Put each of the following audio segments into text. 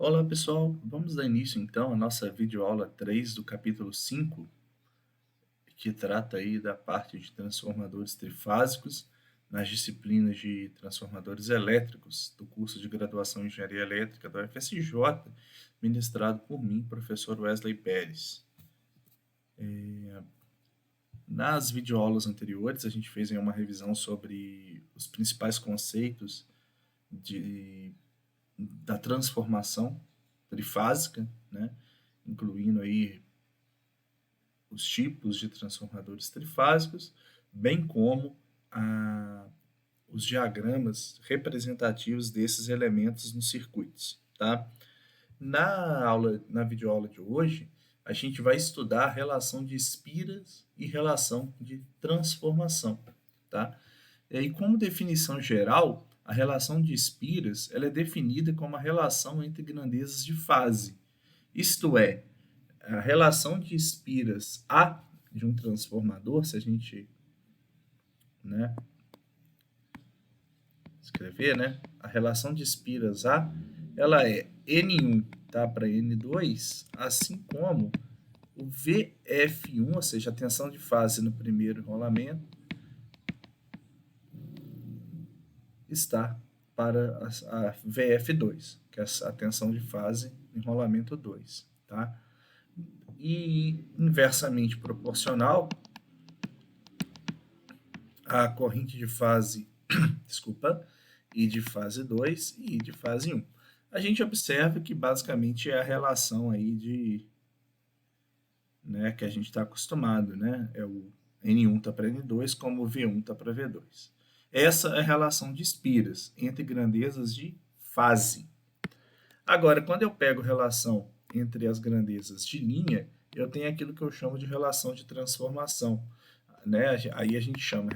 Olá pessoal, vamos dar início então à nossa videoaula 3 do capítulo 5, que trata aí da parte de transformadores trifásicos nas disciplinas de transformadores elétricos do curso de graduação em Engenharia Elétrica da UFSJ, ministrado por mim, professor Wesley Pérez. Nas videoaulas anteriores, a gente fez aí uma revisão sobre os principais conceitos da transformação trifásica, né? Incluindo aí os tipos de transformadores trifásicos, bem como os diagramas representativos desses elementos nos circuitos, tá? Na videoaula de hoje, a gente vai estudar a relação de espiras e relação de transformação, tá? E como definição geral, a relação de espiras ela é definida como a relação entre grandezas de fase, isto é, a relação de espiras A de um transformador, se a gente, né, escrever, né, a relação de espiras A, ela é N1, tá, para N2, assim como o VF1, ou seja, a tensão de fase no primeiro enrolamento, está para a VF2, que é a tensão de fase enrolamento 2, tá? E inversamente proporcional, a corrente de fase, desculpa, I de fase 2 e I de fase 1. A gente observa que basicamente é a relação aí de, né, que a gente está acostumado, né? É o N1 está para N2, como o V1 está para V2. Essa é a relação de espiras entre grandezas de fase. Agora, quando eu pego relação entre as grandezas de linha, eu tenho aquilo que eu chamo de relação de transformação, né? Aí a gente chama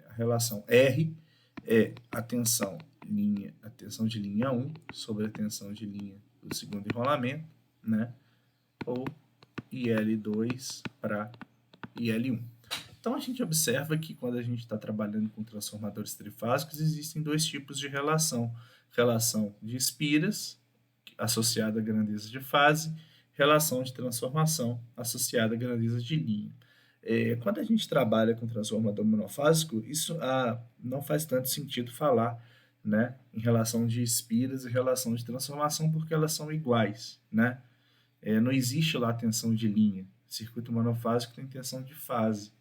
a relação R é a tensão de linha 1 sobre a tensão de linha do segundo enrolamento, né? Ou IL2 para IL1. Então a gente observa que quando a gente está trabalhando com transformadores trifásicos, existem dois tipos de relação: relação de espiras associada a grandeza de fase, relação de transformação associada a grandeza de linha. Quando a gente trabalha com transformador monofásico, isso não faz tanto sentido falar, né, em relação de espiras e relação de transformação, porque elas são iguais, né? Não existe lá tensão de linha. Circuito monofásico tem tensão de fase,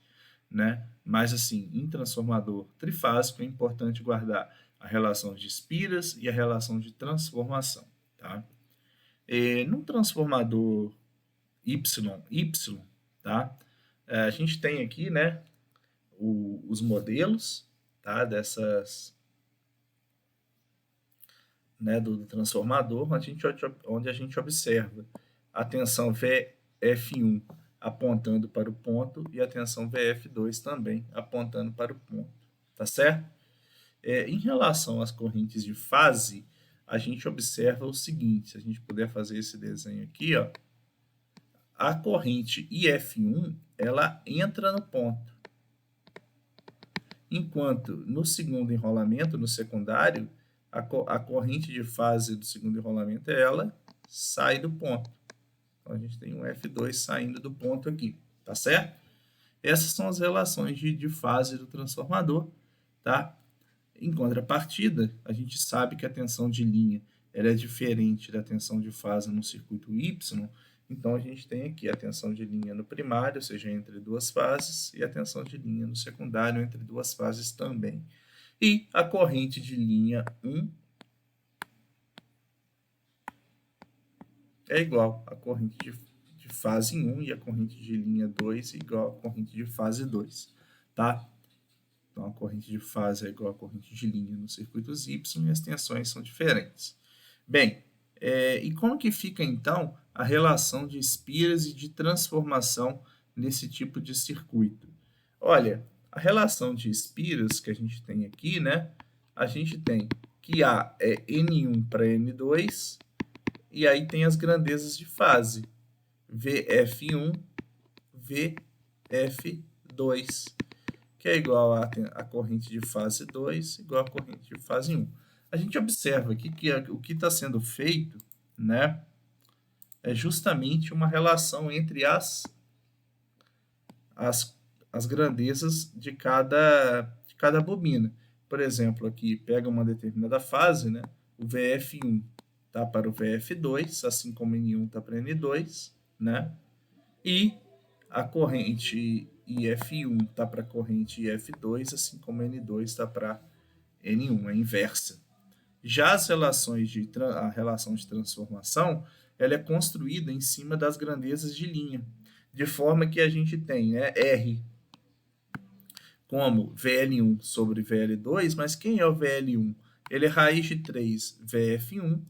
né? Mas assim, em transformador trifásico é importante guardar a relação de espiras e a relação de transformação, tá? Num transformador YY, tá? A gente tem aqui, né, os modelos, tá, né, do transformador, onde a gente observa a tensão VF1 apontando para o ponto e a tensão VF2 também apontando para o ponto, tá certo? Em relação às correntes de fase, a gente observa o seguinte: se a gente puder fazer esse desenho aqui, ó, a corrente IF1 ela entra no ponto, enquanto no segundo enrolamento, no secundário, a corrente de fase do segundo enrolamento ela sai do ponto. Então a gente tem um F2 saindo do ponto aqui, tá certo? Essas são as relações de fase do transformador, tá? Em contrapartida, a gente sabe que a tensão de linha ela é diferente da tensão de fase no circuito Y, então a gente tem aqui a tensão de linha no primário, ou seja, entre duas fases, e a tensão de linha no secundário, entre duas fases também. E a corrente de linha 1 é igual à corrente de fase 1 e a corrente de linha 2 é igual à corrente de fase 2, tá? Então, a corrente de fase é igual à corrente de linha nos circuitos Y e as tensões são diferentes. Bem, e como que fica, então, a relação de espiras e de transformação nesse tipo de circuito? Olha, a relação de espiras que a gente tem aqui, né? A gente tem que A é N1 para N2, e aí tem as grandezas de fase, VF1, VF2, que é igual a corrente de fase 2 igual a corrente de fase 1. A gente observa aqui que o que está sendo feito né? É justamente uma relação entre as, as grandezas de cada bobina. Por exemplo, aqui pega uma determinada fase, né? O VF1 está para o VF2, assim como N1 está para N2, né? E a corrente IF1 está para a corrente IF2, assim como N2 está para N1, é inversa. Já as relações a relação de transformação, ela é construída em cima das grandezas de linha, de forma que a gente tem, né, R como VL1 sobre VL2, mas quem é o VL1? Ele é raiz de 3 VF1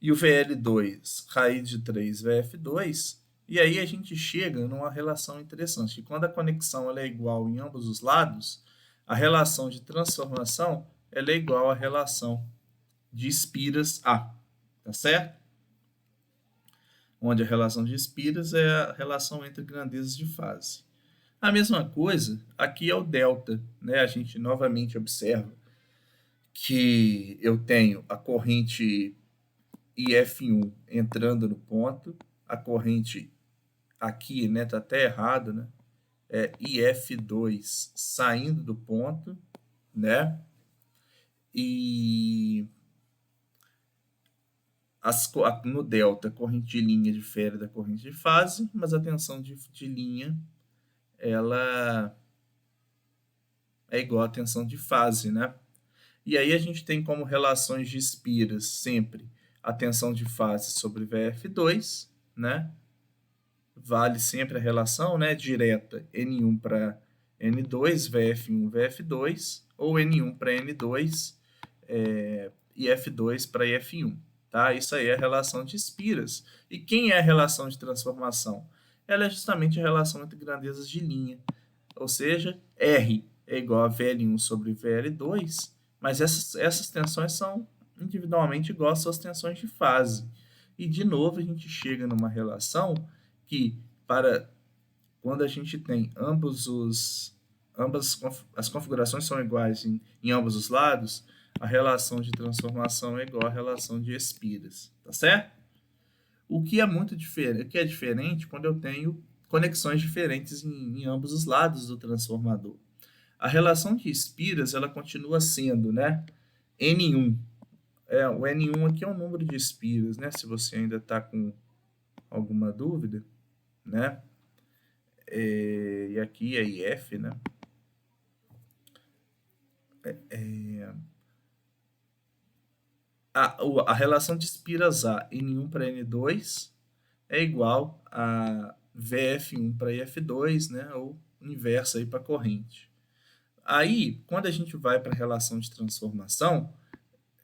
e o VL2 raiz de 3 VF2, e aí a gente chega numa relação interessante, que quando a conexão ela é igual em ambos os lados, a relação de transformação ela é igual à relação de espiras A, tá certo? Onde a relação de espiras é a relação entre grandezas de fase. A mesma coisa aqui é o delta, né? A gente novamente observa que eu tenho a corrente IF1 entrando no ponto, a corrente aqui, né, tá até errado, né? É IF2 saindo do ponto, né? E no delta, a corrente de linha difere da corrente de fase, mas a tensão de linha ela é igual à tensão de fase, né? E aí a gente tem como relações de espiras sempre a tensão de fase sobre VF2, né? Vale sempre a relação, né, direta N1 para N2, VF1, VF2, ou N1 para N2, e F2 para IF1. Tá? Isso aí é a relação de espiras. E quem é a relação de transformação? Ela é justamente a relação entre grandezas de linha. Ou seja, R é igual a VL1 sobre VL2, mas essas tensões são individualmente iguais às suas tensões de fase. E, de novo, a gente chega numa relação que, para quando a gente tem ambas as configurações são iguais em ambos os lados, a relação de transformação é igual à relação de espiras, tá certo? O que é muito diferente, o que é diferente quando eu tenho conexões diferentes em ambos os lados do transformador. A relação de espiras, ela continua sendo, né, N1. O N1 aqui é o número de espiras, né, se você ainda está com alguma dúvida, né, e aqui é IF, né, a relação de espiras A, N1 para N2, é igual a VF1 para IF2, né, ou inversa aí para a corrente. Aí, quando a gente vai para a relação de transformação,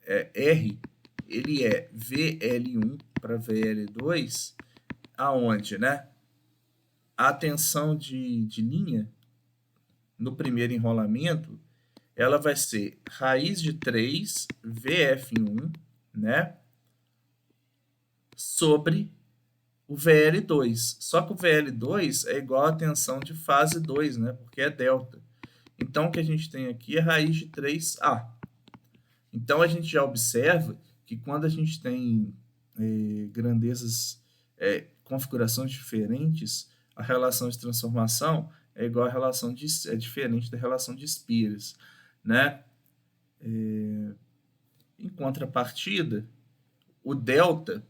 R, ele é VL1 para VL2, aonde, né, a tensão de linha, no primeiro enrolamento, ela vai ser raiz de 3 VF1, né, sobre o VL2. Só que o VL2 é igual à tensão de fase 2, né, porque é delta. Então, o que a gente tem aqui é raiz de 3A. Então, a gente já observa que quando a gente tem grandezas, configurações diferentes, a relação de transformação é igual à relação é diferente da relação de Spears, né? Em contrapartida, o delta,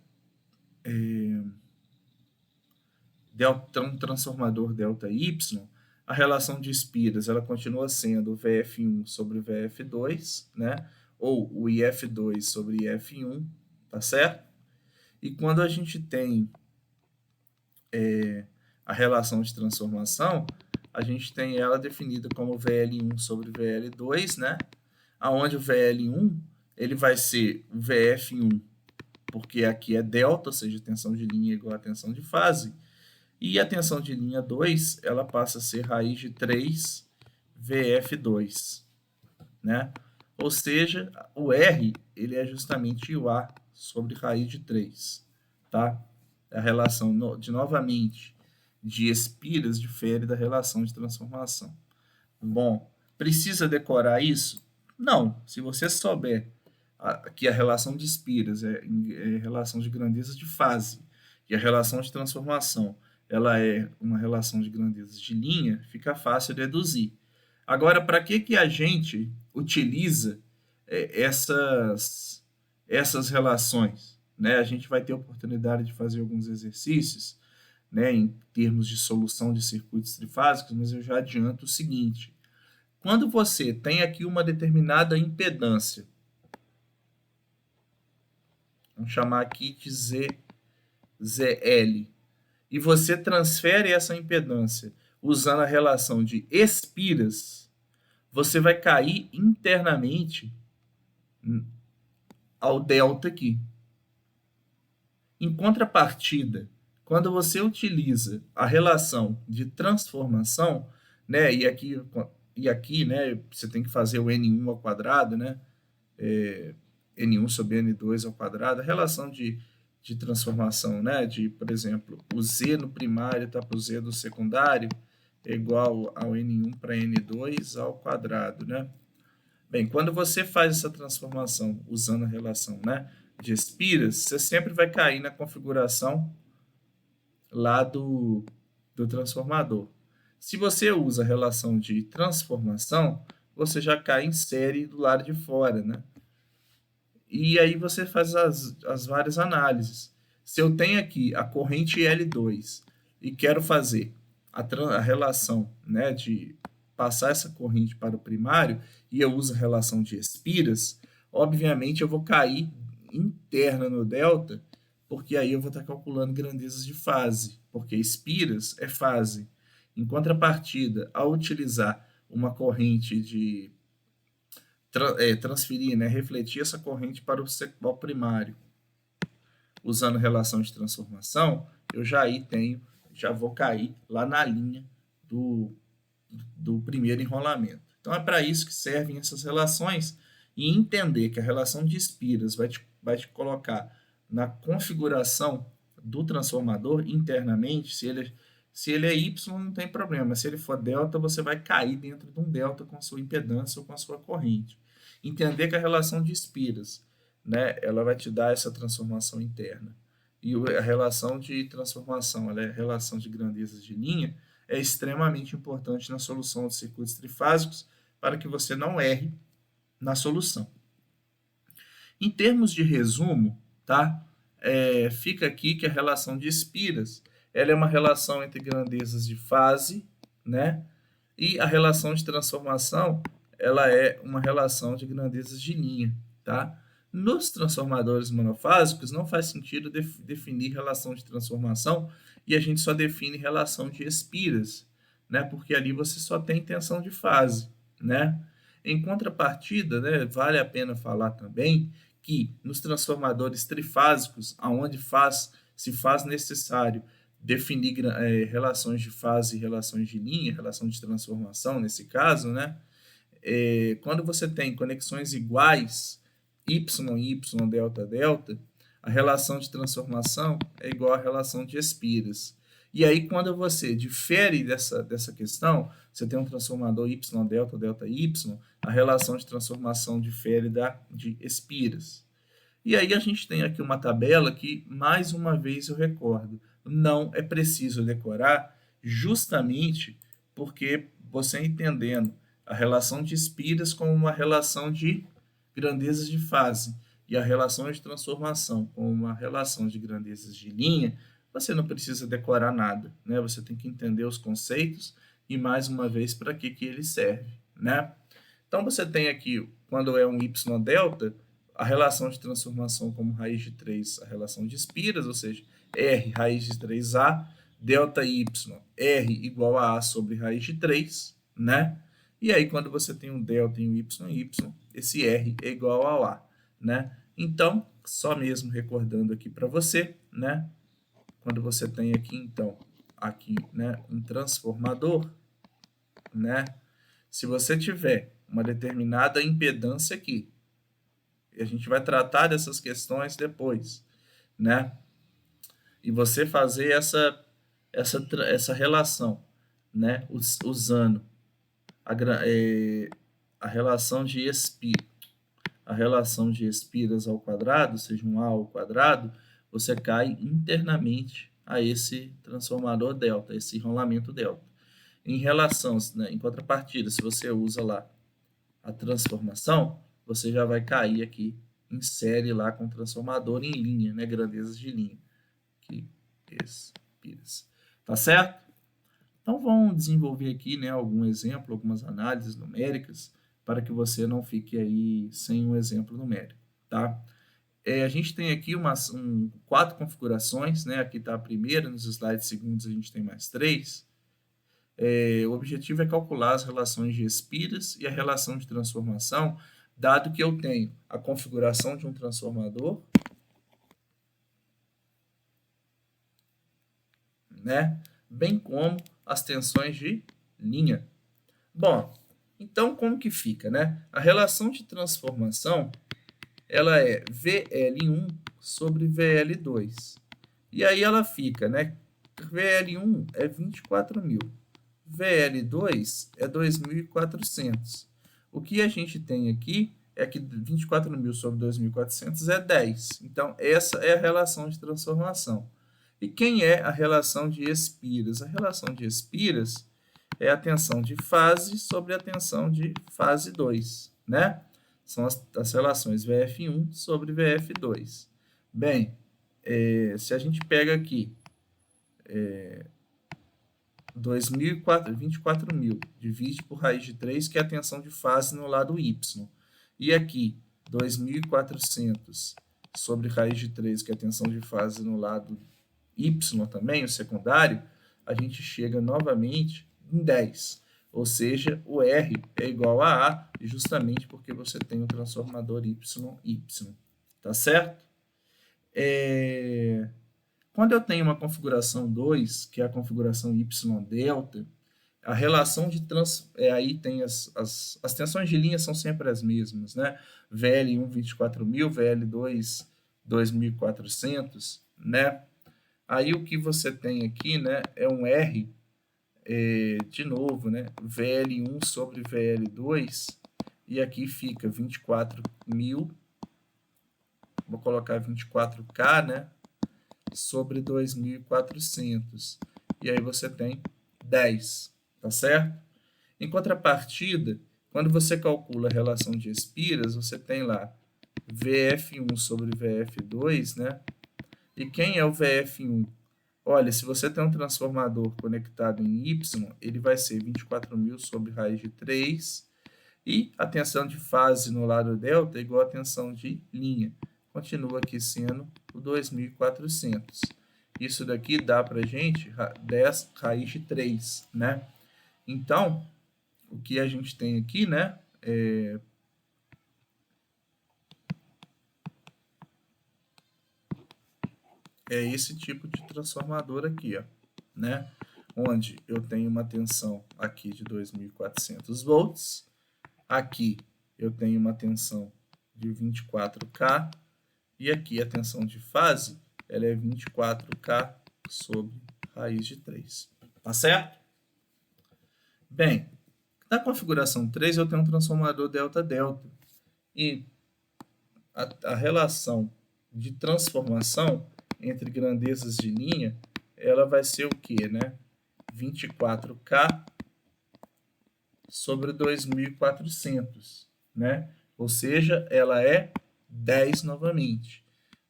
um transformador delta Y, a relação de espiras ela continua sendo o VF1 sobre o VF2, né? Ou o IF2 sobre IF1, tá certo? E quando a gente tem a relação de transformação, a gente tem ela definida como VL1 sobre VL2, né? Aonde o VL1 ele vai ser o VF1, porque aqui é delta, ou seja, tensão de linha igual a tensão de fase, e a tensão de linha 2, ela passa a ser raiz de 3 VF2, né? Ou seja, o R, ele é justamente o A sobre raiz de 3, tá? A relação, novamente, de espiras difere da relação de transformação. Bom, precisa decorar isso? Não. Se você souber aqui a relação de espiras, é relação de grandezas de fase, e a relação de transformação, ela é uma relação de grandezas de linha, fica fácil deduzir. Agora, para que a gente utiliza essas relações? Né? A gente vai ter oportunidade de fazer alguns exercícios, né, em termos de solução de circuitos trifásicos, mas eu já adianto o seguinte: quando você tem aqui uma determinada impedância, vamos chamar aqui de ZL, e você transfere essa impedância usando a relação de espiras, você vai cair internamente ao delta aqui. Em contrapartida, quando você utiliza a relação de transformação, né, e aqui, né, você tem que fazer o N1 ao quadrado, né, N1 sobre N2 ao quadrado, a relação de transformação, né, de, por exemplo, o Z no primário está para o Z do secundário, é igual ao N1 para N2 ao quadrado, né? Bem, quando você faz essa transformação usando a relação, né, de espiras, você sempre vai cair na configuração lá do transformador. Se você usa a relação de transformação, você já cai em série do lado de fora, né? E aí você faz as várias análises. Se eu tenho aqui a corrente L2 e quero fazer a relação, né, de passar essa corrente para o primário, e eu uso a relação de espiras, obviamente eu vou cair interna no delta, porque aí eu vou estar calculando grandezas de fase, porque espiras é fase. Em contrapartida, ao utilizar uma corrente de transferir, né, refletir essa corrente para o sector primário, usando relação de transformação, eu já vou cair lá na linha do primeiro enrolamento. Então é para isso que servem essas relações, e entender que a relação de espiras vai te colocar na configuração do transformador internamente. Se ele é Y, não tem problema. Se ele for delta, você vai cair dentro de um delta com a sua impedância ou com a sua corrente. Entender que a relação de espiras, né, ela vai te dar essa transformação interna. E a relação de transformação, ela é a relação de grandezas de linha, é extremamente importante na solução de circuitos trifásicos para que você não erre na solução. Em termos de resumo, tá? Fica aqui que a relação de espiras, ela é uma relação entre grandezas de fase, né? E a relação de transformação, ela é uma relação de grandezas de linha, tá? Nos transformadores monofásicos, não faz sentido definir relação de transformação, e a gente só define relação de espiras, né? Porque ali você só tem tensão de fase, né? Em contrapartida, né, vale a pena falar também que nos transformadores trifásicos, aonde se faz necessário definir relações de fase e relações de linha, relação de transformação nesse caso, né? Quando você tem conexões iguais, y, y, delta, delta, a relação de transformação é igual à relação de espiras. E aí, quando você difere dessa questão, você tem um transformador y, delta, delta, y, a relação de transformação difere de espiras. E aí a gente tem aqui uma tabela que, mais uma vez, eu recordo, não é preciso decorar, justamente porque você entendendo a relação de espiras como uma relação de grandezas de fase e a relação de transformação como uma relação de grandezas de linha, você não precisa decorar nada, né? Você tem que entender os conceitos e, mais uma vez, para que ele serve, né? Então, você tem aqui, quando é um y delta, a relação de transformação como raiz de 3, a relação de espiras, ou seja, R raiz de 3A, delta y, R igual a sobre raiz de 3, né? E aí, quando você tem um delta e um y, esse R é igual ao A, né? Então, só mesmo recordando aqui para você, né? Quando você tem aqui, então, aqui, né, um transformador, né? Se você tiver uma determinada impedância aqui, e a gente vai tratar dessas questões depois, né? E você fazer essa relação, né? Usando a relação de a relação de espiras ao quadrado, seja um A ao quadrado, você cai internamente a esse transformador delta, esse rolamento delta. Em relação, né, em contrapartida, se você usa lá a transformação, você já vai cair aqui em série lá com o transformador em linha, né, grandezas de linha. Aqui, espiras. Tá certo? Então, vamos desenvolver aqui, né, algum exemplo, algumas análises numéricas, para que você não fique aí sem um exemplo numérico, tá? A gente tem aqui 4 configurações, né? Aqui está a primeira, nos slides seguintes a gente tem mais 3. O objetivo é calcular as relações de espiras e a relação de transformação, dado que eu tenho a configuração de um transformador, né? Bem como as tensões de linha. Bom, então como que fica, né? A relação de transformação, ela é VL1 sobre VL2. E aí ela fica, né? VL1 é 24.000. VL2 é 2.400. O que a gente tem aqui é que 24.000 sobre 2.400 é 10. Então, essa é a relação de transformação. E quem é a relação de espiras? A relação de espiras é a tensão de fase sobre a tensão de fase 2, né? São as relações VF1 sobre VF2. Bem, se a gente pega aqui 24.000, divide por raiz de 3, que é a tensão de fase no lado Y. E aqui, 2.400 sobre raiz de 3, que é a tensão de fase no lado Y também, o secundário, a gente chega novamente em 10. Ou seja, o R é igual a A, justamente porque você tem o transformador YY. Tá certo? Quando eu tenho uma configuração 2, que é a configuração Y delta, a relação de aí tem as tensões de linha são sempre as mesmas, né? VL1 24.000, VL2 2.400, né? Aí o que você tem aqui, né, é um R, de novo, né, VL1 sobre VL2, e aqui fica 24.000, vou colocar 24K, né, sobre 2.400. E aí você tem 10, tá certo? Em contrapartida, quando você calcula a relação de espiras, você tem lá VF1 sobre VF2, né? E quem é o VF1? Olha, se você tem um transformador conectado em Y, ele vai ser 24.000 sobre raiz de 3, e a tensão de fase no lado delta é igual à tensão de linha. Continua aqui sendo o 2.400. Isso daqui dá para a gente 10 raiz de 3, né? Então, o que a gente tem aqui, né, é esse tipo de transformador aqui, ó, né? Onde eu tenho uma tensão aqui de 2.400 volts, aqui eu tenho uma tensão de 24K, e aqui a tensão de fase ela é 24K sobre raiz de 3. Tá certo? Bem, na configuração 3 eu tenho um transformador delta-delta. E a relação de transformação entre grandezas de linha, ela vai ser o quê, né? 24K sobre 2.400, né? Ou seja, ela é 10 novamente.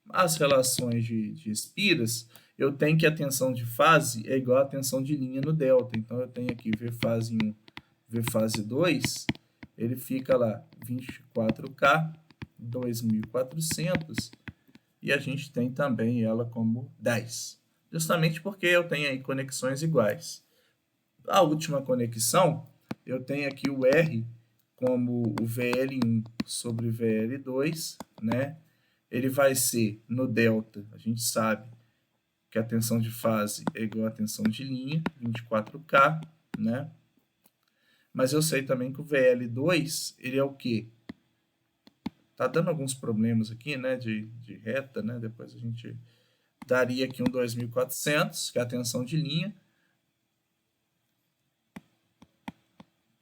As relações de espiras, eu tenho que a tensão de fase é igual à tensão de linha no delta. Então, eu tenho aqui V fase 1, V fase 2, ele fica lá 24K, 2.400, e a gente tem também ela como 10. Justamente porque eu tenho aí conexões iguais. A última conexão, eu tenho aqui o R como o VL1 sobre VL2, né? Ele vai ser no delta, a gente sabe que a tensão de fase é igual à tensão de linha, 24K, né? Mas eu sei também que o VL2, ele é o quê? Tá dando alguns problemas aqui, né, de reta, né? Depois a gente daria aqui um 2.400, que é a tensão de linha.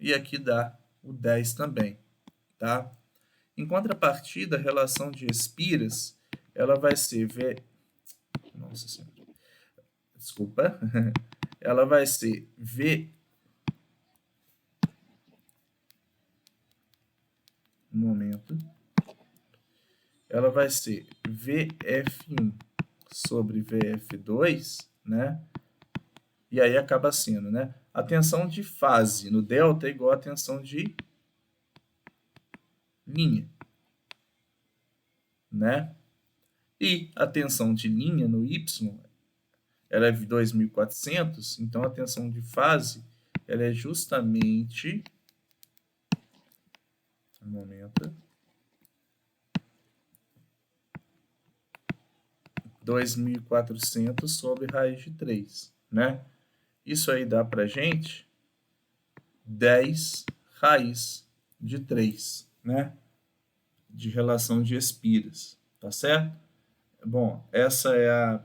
E aqui dá o 10 também, tá? Em contrapartida, a relação de espiras, ela vai ser Nossa Senhora. Desculpa. Ela vai ser Um momento. Ela vai ser VF1 sobre VF2, né? E aí acaba sendo, né? A tensão de fase no delta é igual a tensão de linha, né? E a tensão de linha no Y, ela é 2.400, então a tensão de fase, ela é justamente... Um momento. 2.400 sobre raiz de 3, né? Isso aí dá pra gente 10 raiz de 3, né? De relação de espiras, tá certo? Bom, essa é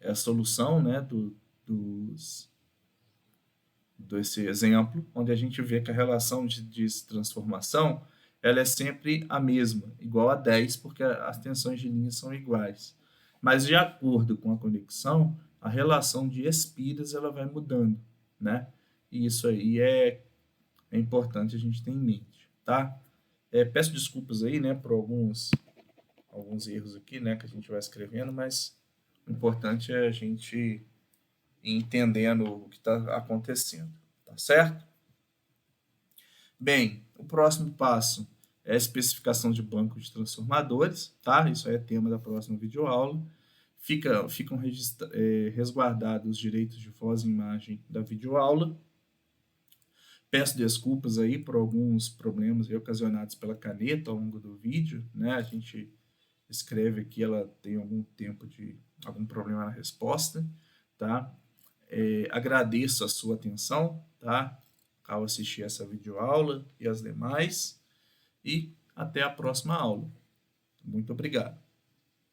a solução, né, desse exemplo, onde a gente vê que a relação de transformação ela é sempre a mesma, igual a 10, porque as tensões de linha são iguais. Mas, de acordo com a conexão, a relação de espiras ela vai mudando, né? E isso aí é importante a gente ter em mente, tá? Peço desculpas aí, né, por alguns erros aqui, né, que a gente vai escrevendo, mas o importante é a gente ir entendendo o que está acontecendo, tá certo? Bem, o próximo passo é a especificação de banco de transformadores, tá? Isso aí é tema da próxima videoaula. Ficam resguardados os direitos de voz e imagem da videoaula. Peço desculpas aí por alguns problemas ocasionados pela caneta ao longo do vídeo, né? A gente escreve aqui, ela tem algum problema na resposta, tá? Agradeço a sua atenção, tá? Ao assistir essa videoaula e as demais, e até a próxima aula. Muito obrigado.